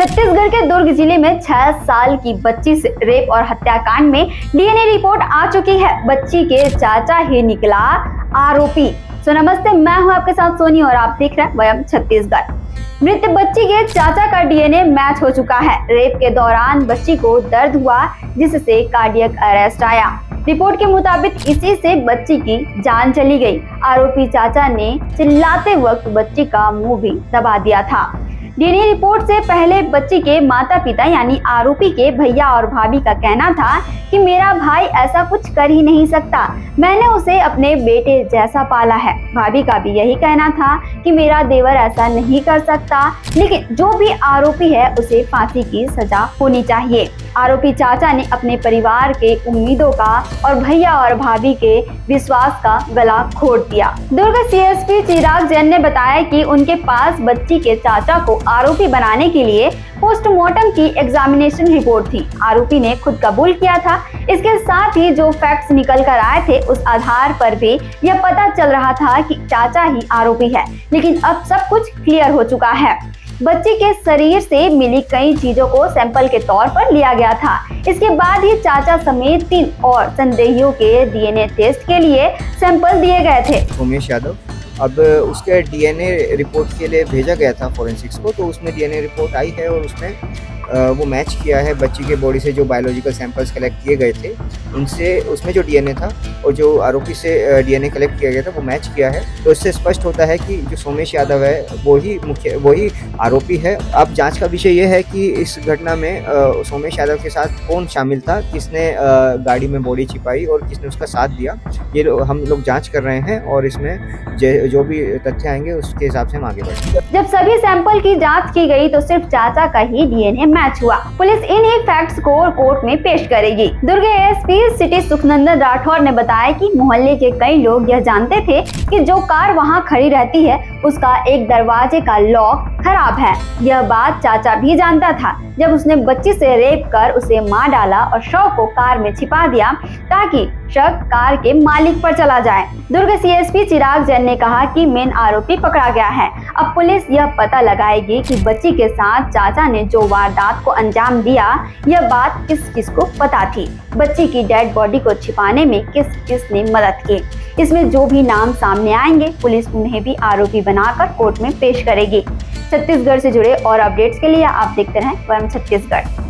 छत्तीसगढ़ के दुर्ग जिले में 6 साल की बच्ची से रेप और हत्याकांड में डीएनए रिपोर्ट आ चुकी है। बच्ची के चाचा ही निकला आरोपी। तो नमस्ते, मैं हूं आपके साथ सोनी और आप देख रहे हैं वयम छत्तीसगढ़। मृत बच्ची के चाचा का डीएनए मैच हो चुका है। रेप के दौरान बच्ची को दर्द हुआ, जिससे कार्डियक अरेस्ट आया। रिपोर्ट के मुताबिक इसी से बच्ची की जान चली गई। आरोपी चाचा ने चिल्लाते वक्त बच्ची का मुंह भी दबा दिया था। डीएनए रिपोर्ट से पहले बच्ची के माता पिता यानी आरोपी के भैया और भाभी का कहना था कि मेरा भाई ऐसा कुछ कर ही नहीं सकता, मैंने उसे अपने बेटे जैसा पाला है। भाभी का भी यही कहना था कि मेरा देवर ऐसा नहीं कर सकता, लेकिन जो भी आरोपी है उसे फांसी की सजा होनी चाहिए। आरोपी चाचा ने अपने परिवार के उम्मीदों का और भैया और भाभी के विश्वास का गला घोट दिया। दुर्ग सीएसपी चिराग जैन ने बताया कि उनके पास बच्ची के चाचा को आरोपी बनाने के लिए पोस्टमार्टम की एग्जामिनेशन रिपोर्ट थी। आरोपी ने खुद कबूल किया था। इसके साथ ही जो फैक्ट्स निकल कर आए थे उस आधार पर भी यह पता चल रहा था कि चाचा ही आरोपी है। लेकिन अब सब कुछ क्लियर हो चुका है। बच्ची के शरीर से मिली कई चीजों को सैंपल के तौर पर लिया गया था। इसके बाद ही चाचा समेत 3 और संदेहियों के डीएनए टेस्ट के लिए सैंपल दिए गए थे। उमेश यादव, अब उसके डीएनए रिपोर्ट के लिए भेजा गया था फोरेंसिक्स को, तो उसमें डीएनए रिपोर्ट आई है और उसमें वो मैच किया है बच्ची के बॉडी से जो बायोलॉजिकल सैंपल्स कलेक्ट किए गए थे उनसे, उसमें जो डीएनए था और जो आरोपी से डीएनए कलेक्ट किया गया था वो मैच किया है। तो इससे स्पष्ट होता है कि जो सोमेश यादव है वही आरोपी है। अब जांच का विषय ये है कि इस घटना में सोमेश यादव के साथ कौन शामिल था, किसने गाड़ी में बॉडी छिपाई और किसने उसका साथ दिया, ये हम लोग जाँच कर रहे हैं और इसमें जो भी तथ्य आएंगे उसके हिसाब से हम आगे बढ़ेंगे। जब सभी सैंपल की जांच की गई तो सिर्फ चाचा का ही डीएनए मैच हुआ। पुलिस इन ही फैक्ट्स को कोर्ट में पेश करेगी। दुर्ग एएसपी सिटी सुखनंदन राठौर ने बताया कि मोहल्ले के कई लोग यह जानते थे कि जो कार वहां खड़ी रहती है उसका एक दरवाजे का लॉक खराब है। यह बात चाचा भी जानता था। जब उसने बच्ची से रेप कर उसे मार डाला और शव को कार में छिपा दिया ताकि शक कार के मालिक पर चला जाए। दुर्ग सीएसपी चिराग जैन ने कहा कि मेन आरोपी पकड़ा गया है। अब पुलिस यह पता लगाएगी कि बच्ची के साथ चाचा ने जो वारदात को अंजाम दिया, यह बात किस किस को पता थी। बच्ची की डेड बॉडी को छिपाने में किस किस ने मदद की। इसमें जो भी नाम सामने आएंगे पुलिस उन्हें भी आरोपी बनाकर कोर्ट में पेश करेगी। छत्तीसगढ़ से जुड़े और अपडेट्स के लिए आप देखते रहें वयम छत्तीसगढ़।